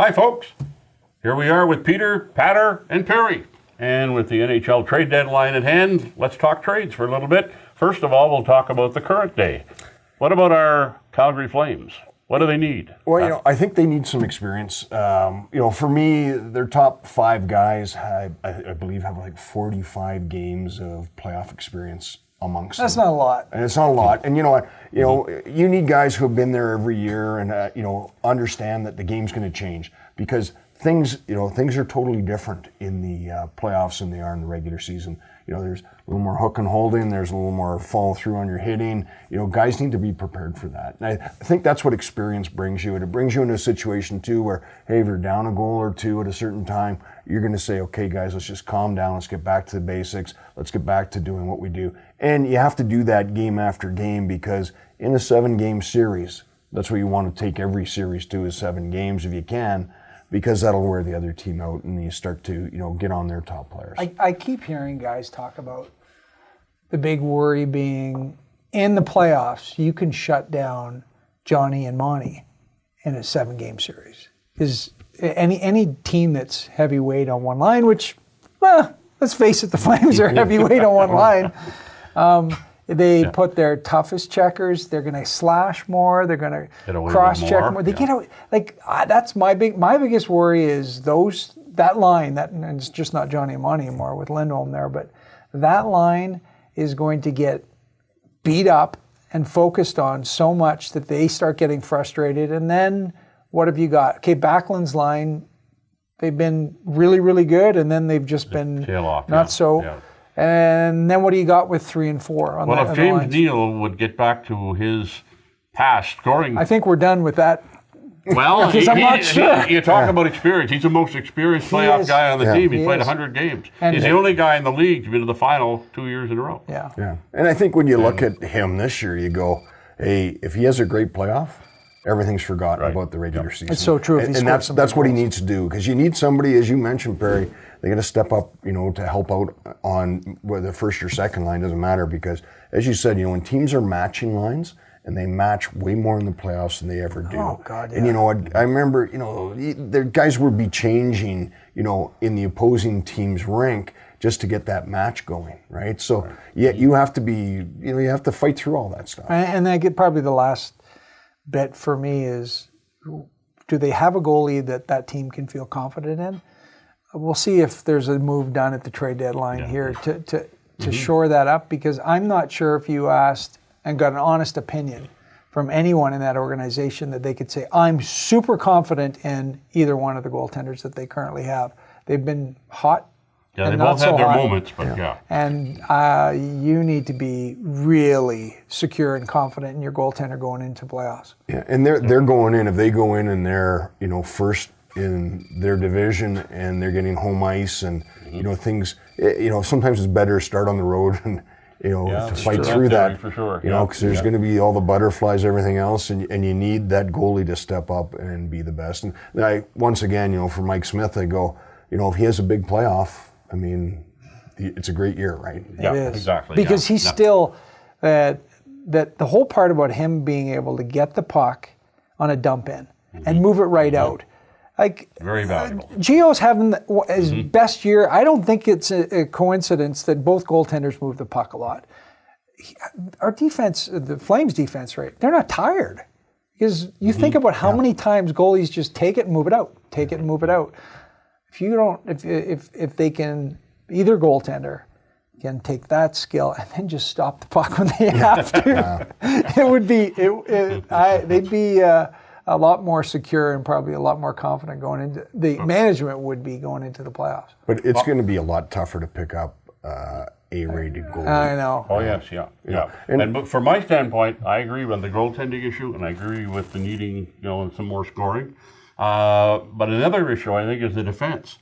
Hi, folks. Here we are with Peter, Patter, and Perry. And with the NHL trade deadline at hand, let's talk trades for a little bit. First of all, we'll talk about the current day. What about our Calgary Flames? What do they need? Well, I think they need some experience. For me, their top 5 guys, I believe, have like 45 games of playoff experience amongst That's them. not a lot. And it's not a lot. And you know what? You need guys who have been there every year and understand that the game's going to change because things are totally different in the playoffs than they are in the regular season. There's a little more hook and holding. There's a little more follow through on your hitting. Guys need to be prepared for that. And I think that's what experience brings you. And it brings you into a situation too where, hey, if you're down a goal or two at a certain time, you're going to say, okay, guys, let's just calm down. Let's get back to the basics. Let's get back to doing what we do. And you have to do that game after game because in a 7-game series, that's what you want to take every series to is 7 games if you can. Because that'll wear the other team out, and you start to, get on their top players. I keep hearing guys talk about the big worry being in the playoffs, you can shut down Johnny and Monty in a 7-game series. Because any team that's heavyweight on one line, which, let's face it, the Flames are heavyweight on one line. They put their toughest checkers. They're going to slash more. They're going to cross-check more. They get out. That's my biggest worry is that line. And it's just not Johnny and Monty anymore with Lindholm there, but that line is going to get beat up and focused on so much that they start getting frustrated. And then what have you got? Okay, Backlund's line. They've been really, really good, and then they've just been not so. Yeah. And then what do you got with 3 and 4? If James Neal would get back to his past scoring... I think we're done with that. Well, I'm not sure. You talk about experience. He's the most experienced playoff guy on the team. He's played 100 games. And he's the only guy in the league to be to the final 2 years in a row. Yeah. And I think when you look at him this year, you go, hey, if he has a great playoff, everything's forgotten about the regular season. It's so true. And that's what he needs to do. Because you need somebody, as you mentioned, Perry, they got to step up, to help out on whether the first or second line, doesn't matter. Because, as you said, when teams are matching lines, and they match way more in the playoffs than they ever do. Oh, God, yeah. And you know what? I remember, the guys would be changing, in the opposing team's rink just to get that match going, right? So, you have to be, you have to fight through all that stuff. And I get probably the last bit for me is, do they have a goalie that team can feel confident in? We'll see if there's a move done at the trade deadline here to shore that up, because I'm not sure if you asked and got an honest opinion from anyone in that organization that they could say, I'm super confident in either one of the goaltenders that they currently have. They've been hot. Yeah, they both had their moments, but And you need to be really secure and confident in your goaltender going into playoffs. Yeah, and they're going in, if they go in and they're, first in their division and they're getting home ice and, things, sometimes it's better to start on the road and, to fight through that, for sure. Because there's going to be all the butterflies, everything else, and you need that goalie to step up and be the best. And once again, for Mike Smith, I go, if he has a big playoff, I mean, it's a great year, right? It is. Exactly. Because he's still, that the whole part about him being able to get the puck on a dump in and move it right out. Very valuable. Gio's having his best year. I don't think it's a coincidence that both goaltenders move the puck a lot. Our defense, the Flames defense, right? They're not tired. Because you think about how many times goalies just take it and move it out, take it and move it out. If you don't, if they can, either goaltender can take that skill and then just stop the puck when they have to, it would be, they'd be a lot more secure and probably a lot more confident going into, the management would be going into the playoffs. But it's going to be a lot tougher to pick up A-rated goalie. I know. Oh, yes, yeah. And from my standpoint, I agree with the goaltending issue, and I agree with the needing, some more scoring. But another issue, I think, is the defense.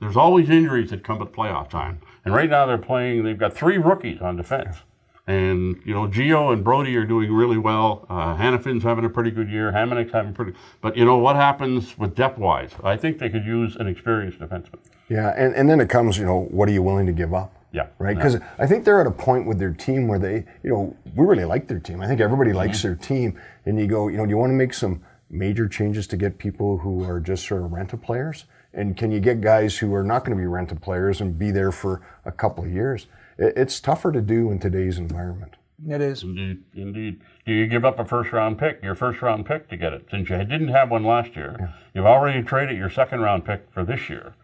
There's always injuries that come at playoff time. And right now they've got 3 rookies on defense. And, Gio and Brody are doing really well. Hannafin's having a pretty good year. Hamonic's having But, what happens with depth-wise? I think they could use an experienced defenseman. Yeah, and then it comes, what are you willing to give up? Yeah. Right? Because I think they're at a point with their team where they, we really like their team. I think everybody likes their team. And you go, do you want to make some major changes to get people who are just sort of rental players? And can you get guys who are not going to be rental players and be there for a couple of years? It's tougher to do in today's environment. It is. Indeed. Do you give up a first-round pick, your first-round pick, to get it? Since you didn't have one last year, you've already traded your second-round pick for this year.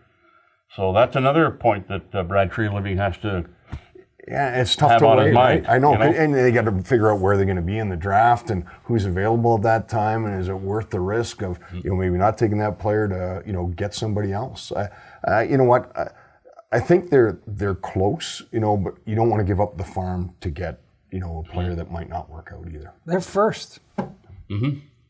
So that's another point that Brad Treliving has to it's tough have to on wait, his mind. right? I know, and they got to figure out where they're going to be in the draft and who's available at that time, and is it worth the risk of maybe not taking that player to get somebody else? You know what? I think they're close, but you don't want to give up the farm to get a player that might not work out either. They're first.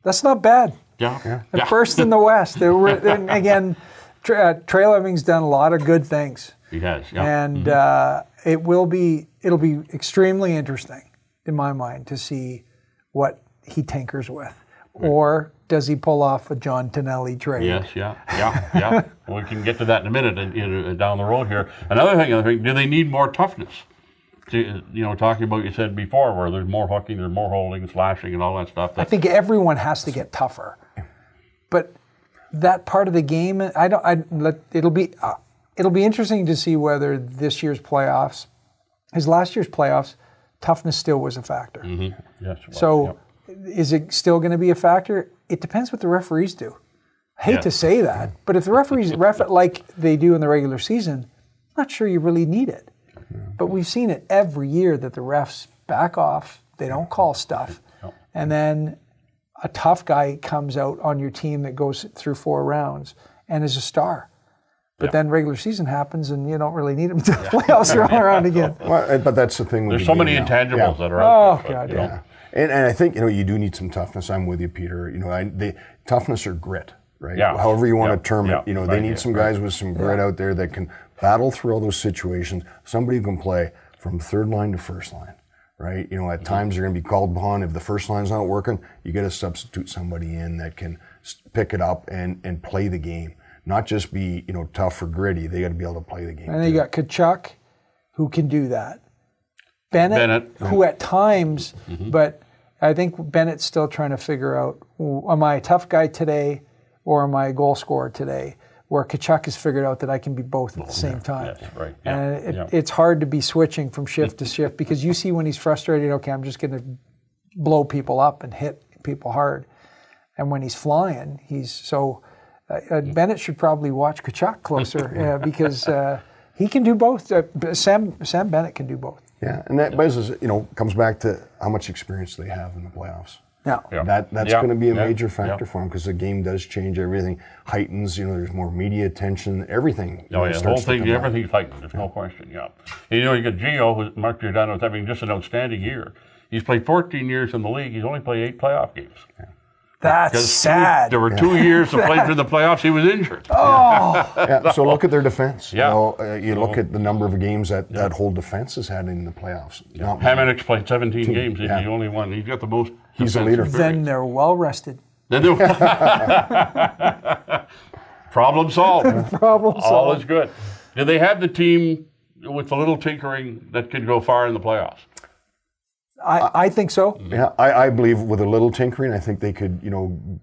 That's not bad. Yeah. They're first in the West. And again, Treliving's done a lot of good things. He has, And it'll be extremely interesting in my mind to see what he tinkers with. Or does he pull off a John Tonelli trade? Yes, yeah. We can get to that in a minute down the road here. Another thing, do they need more toughness? Talking about, you said before, where there's more hooking, there's more holding, slashing, and all that stuff. I think everyone has to get tougher. But that part of the game, it'll be interesting to see whether this year's playoffs, his last year's playoffs, toughness still was a factor. Yes. So is it still going to be a factor? It depends what the referees do. I hate to say that, but if the referees ref it like they do in the regular season, I'm not sure you really need it. But we've seen it every year that the refs back off, they don't call stuff, and then a tough guy comes out on your team that goes through 4 rounds and is a star. But then regular season happens and you don't really need him until the playoffs roll around again. Well, but that's the thing. There's so many intangibles that are out there. God, yeah. And I think, you do need some toughness. I'm with you, Peter. The toughness or grit, right? Yeah. However you want to term it. Yeah. They need some guys with some grit out there that can battle through all those situations. Somebody who can play from third line to first line, right? At times you're going to be called upon. If the first line's not working, you got to substitute somebody in that can pick it up and play the game. Not just be, tough or gritty. They got to be able to play the game. And then you got Tkachuk, who can do that. Bennett, who at times, but I think Bennett's still trying to figure out, am I a tough guy today or am I a goal scorer today? Where Tkachuk has figured out that I can be both at the same time. Yes, right. And it's hard to be switching from shift to shift because you see when he's frustrated, okay, I'm just going to blow people up and hit people hard. And when he's flying, Bennett should probably watch Tkachuk closer because he can do both. Sam Bennett can do both. Yeah, and that comes back to how much experience they have in the playoffs. Yeah. That's going to be a major factor for them because the game does change. Everything heightens. There's more media attention. Everything. The whole thing, everything's heightened. There's no question. Yeah. You got Gio, who Mark Giordano's having just an outstanding year. He's played 14 years in the league. He's only played 8 playoff games. Yeah. That's sad. There were 2 years to play through the playoffs. He was injured. So look at their defense. Yeah. You look at the number of games that whole defense has had in the playoffs. Hamannik's played 17 games. He's the only one. He's got the most. He's a leader. Then they're well rested. Problem solved. Problem solved. All is good. Do they have the team with a little tinkering that can go far in the playoffs? I think so. Yeah, I believe with a little tinkering, I think they could,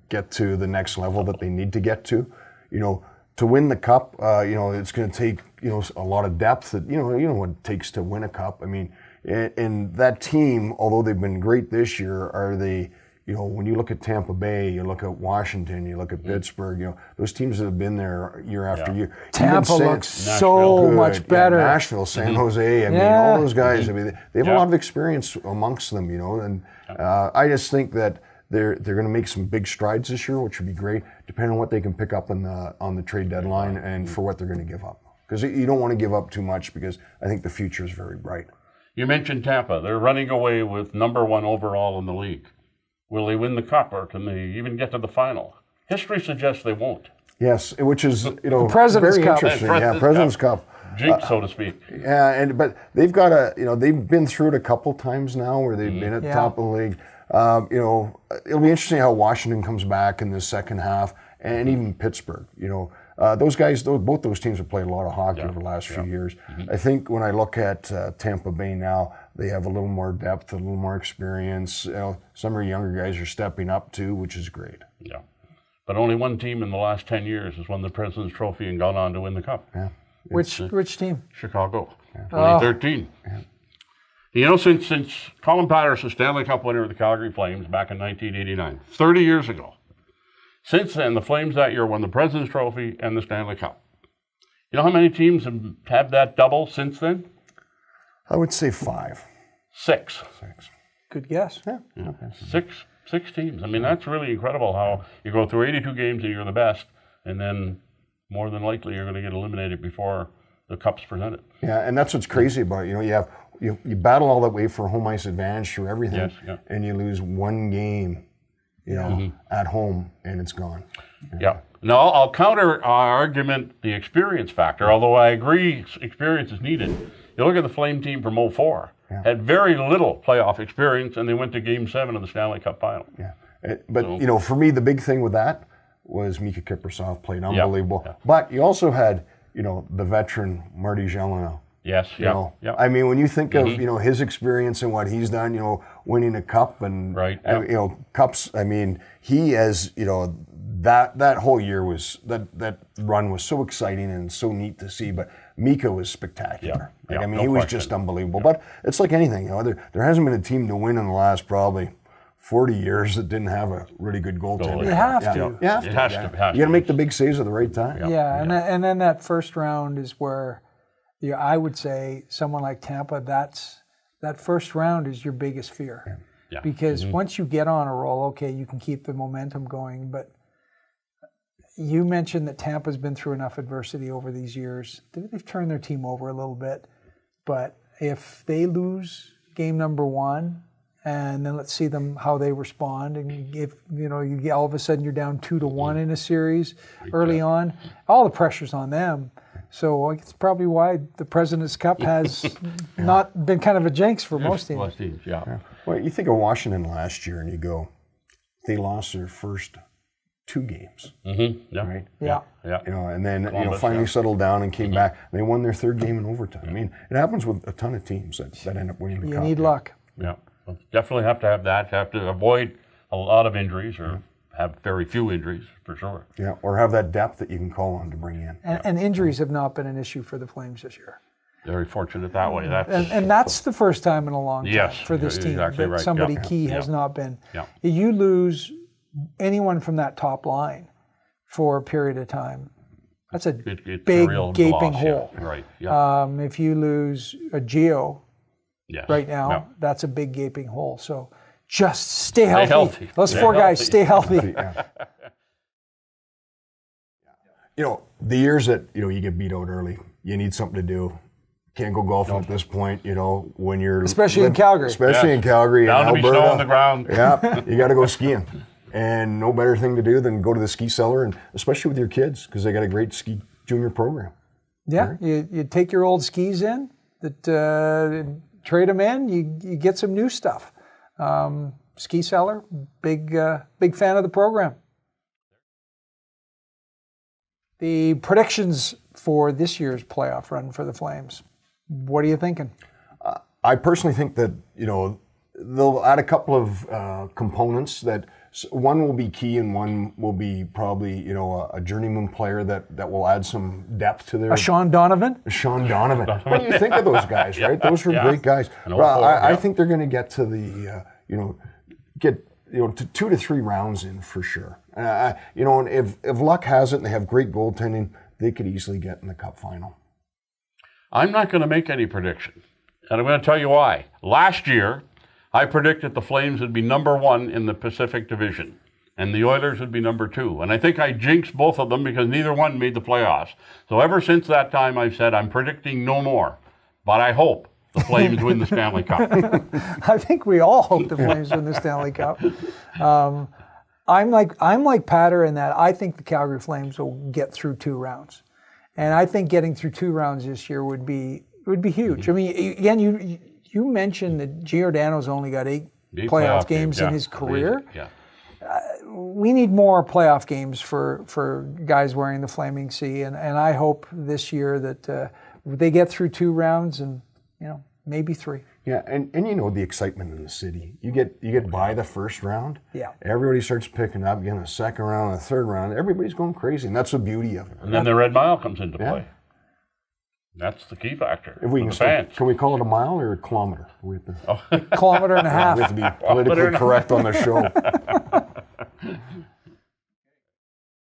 get to the next level that they need to get to. To win the cup, it's going to take, a lot of depth. That you know what it takes to win a cup. I mean, and that team, although they've been great this year, are they? When you look at Tampa Bay, you look at Washington, you look at Pittsburgh, those teams that have been there year after year. Tampa looks so much better. Nashville, San Jose, I mean, all those guys, I mean, they have a lot of experience amongst them, and I just think that they're going to make some big strides this year, which would be great, depending on what they can pick up on the trade deadline and for what they're going to give up. Because you don't want to give up too much because I think the future is very bright. You mentioned Tampa. They're running away with #1 overall in the league. Will they win the cup, or can they even get to the final? History suggests they won't. Yes, which is President's very Cup. interesting. President's Cup. Jinx, so to speak. Yeah, but they've got they've been through it a couple times now where they've been at the top of the league. It'll be interesting how Washington comes back in the second half, and even Pittsburgh. Those guys, both those teams have played a lot of hockey over the last few years. I think when I look at Tampa Bay now, they have a little more depth, a little more experience. Some of our younger guys are stepping up too, which is great. Yeah. But only one team in the last 10 years has won the President's Trophy and gone on to win the Cup. Yeah. Which team? Chicago, 2013. Yeah. You know, since Colin Patterson, Stanley Cup winner of the Calgary Flames back in 1989, 30 years ago, since then, the Flames that year won the President's Trophy and the Stanley Cup. You know how many teams have had that double since then? I would say 5. 6. Good guess. Yeah. Okay. Six teams. I mean, that's really incredible how you go through 82 games and you're the best, and then more than likely you're going to get eliminated before the Cup's presented. Yeah, and that's what's crazy about it. You battle all that way for home ice advantage through everything, and you lose one game, at home, and it's gone. Yeah. Now, I'll counter argument the experience factor, although I agree experience is needed. You look at the Flame team from 2004, had very little playoff experience, and they went to Game 7 of the Stanley Cup final. Yeah. But, for me, the big thing with that was Mika Kiprasov played unbelievable. Yeah. But you also had, the veteran Marty Gelinas. Yes, I mean, when you think of, his experience and what he's done, winning a cup and, cups, I mean, he has, that whole year was, that run was so exciting and so neat to see, but Mika was spectacular. He was just unbelievable. But it's like anything, there hasn't been a team to win in the last probably 40 years that didn't have a really good goaltender. You have to. You have to. It has to. You got to make the big saves at the right time. Yeah. And then that first round is where, I would say someone like Tampa, that first round is your biggest fear. Yeah. Because once you get on a roll, okay, you can keep the momentum going. But you mentioned that Tampa's been through enough adversity over these years. They've turned their team over a little bit. But if they lose game number 1, and then let's see how they respond. And if you all of a sudden you're down 2-1 in a series early on, all the pressure's on them. So it's probably why the President's Cup has not been kind of a jinx for most teams. Most teams, yeah. Well, you think of Washington last year, and you go, they lost their first 2 games. Yeah. Right? Yeah. And then finally settled down and came back. They won their 3rd game in overtime. I mean, it happens with a ton of teams that end up winning the Cup. You need luck. Yeah. Well, definitely have to have that. Have to avoid a lot of injuries or have very few injuries, for sure. Yeah, or have that depth that you can call on to bring in. And injuries have not been an issue for the Flames this year. Very fortunate that way. And that's the first time in a long time for this team exactly that right. somebody key has not been. Yeah. You lose anyone from that top line for a period of time, that's a big a gaping loss, hole. Yeah. Right. Yeah. If you lose a Geo right now, Yeah. that's a big gaping hole. So just stay healthy. Those 4 guys, stay healthy. The years that, you get beat out early, you need something to do. Can't go golfing at this point, when you're... Especially in Calgary. Especially in Calgary and Alberta. Down to be snow on the ground. Yeah, you got to go skiing. And no better thing to do than go to the ski cellar, and especially with your kids, because they got a great ski junior program. Yeah, right? you take your old skis in, trade them in, you get some new stuff. Ski cellar, big fan of the program. The predictions for this year's playoff run for the Flames, what are you thinking? I personally think that, they'll add a couple of components that one will be key and one will be probably, a journeyman player that will add some depth to their... A Sean Donovan? Sean Donovan. What do you think of those guys, right? Those were great guys. Well, I think they're going to get to the, to 2 to 3 rounds in for sure. And if luck has it and they have great goaltending, they could easily get in the Cup final. I'm not going to make any prediction, and I'm going to tell you why. Last year, I predicted the Flames would be number 1 in the Pacific Division, and the Oilers would be number 2. And I think I jinxed both of them because neither one made the playoffs. So ever since that time, I've said I'm predicting no more. But I hope the Flames win the Stanley Cup. I think we all hope the Flames win the Stanley Cup. I'm like Patter in that I think the Calgary Flames will get through 2 rounds, and I think getting through 2 rounds this year would be huge. I mean, again, you mentioned that Giordano's only got 8 playoff games in his career. Yeah. we need more playoff games for guys wearing the Flaming C, and I hope this year that they get through 2 rounds and maybe 3. Yeah, and the excitement in the city. You get by the first round. Yeah. Everybody starts picking up, getting a second round, a third round. Everybody's going crazy, and that's the beauty of it. And then the Red Mile comes into play. That's the key factor. If we can, fans. Can we call it a mile or a kilometer? We have to, kilometer and a half. we have to be politically correct on the show.